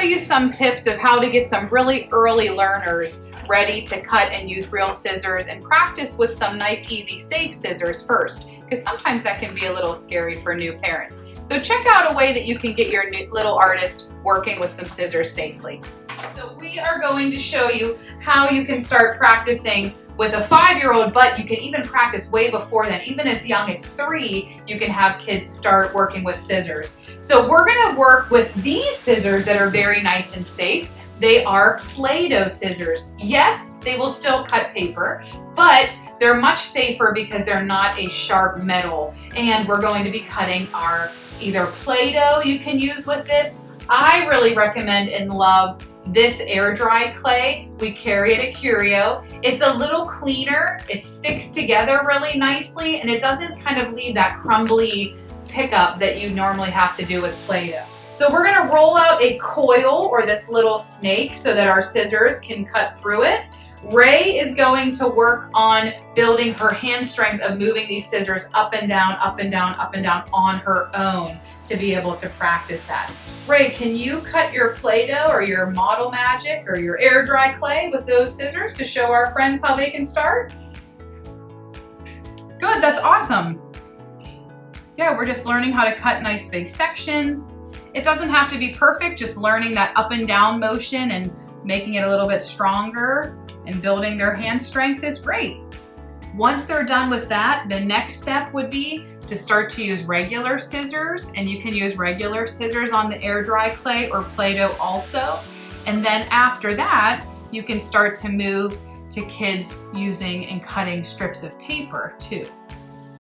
you some tips of how to get some really early learners ready to cut and use real scissors and practice with some nice, easy, safe scissors first, because sometimes that can be a little scary for new parents. So check out a way that you can get your new little artist working with some scissors safely. So we are going to show you how you can start practicing with a 5-year-old, but you can even practice way before then. Even as young as 3, you can have kids start working with scissors. So we're gonna work with these scissors that are very nice and safe. They are Play-Doh scissors. Yes, they will still cut paper, but they're much safer because they're not a sharp metal. And we're going to be cutting our either Play-Doh you can use with this. I really recommend and love this air dry clay. We carry it at CURIO. It's a little cleaner, it sticks together really nicely, and it doesn't kind of leave that crumbly pickup that you normally have to do with Play-Doh. So we're gonna roll out a coil or this little snake so that our scissors can cut through it. Ray is going to work on building her hand strength of moving these scissors up and down, up and down, up and down on her own to be able to practice that. Ray, can you cut your Play-Doh or your Model Magic or your air dry clay with those scissors to show our friends how they can start? Good, that's awesome. Yeah, we're just learning how to cut nice big sections. It doesn't have to be perfect, just learning that up and down motion and making it a little bit stronger and building their hand strength is great. Once they're done with that, the next step would be to start to use regular scissors, and you can use regular scissors on the air dry clay or Play-Doh also. And then after that, you can start to move to kids using and cutting strips of paper too.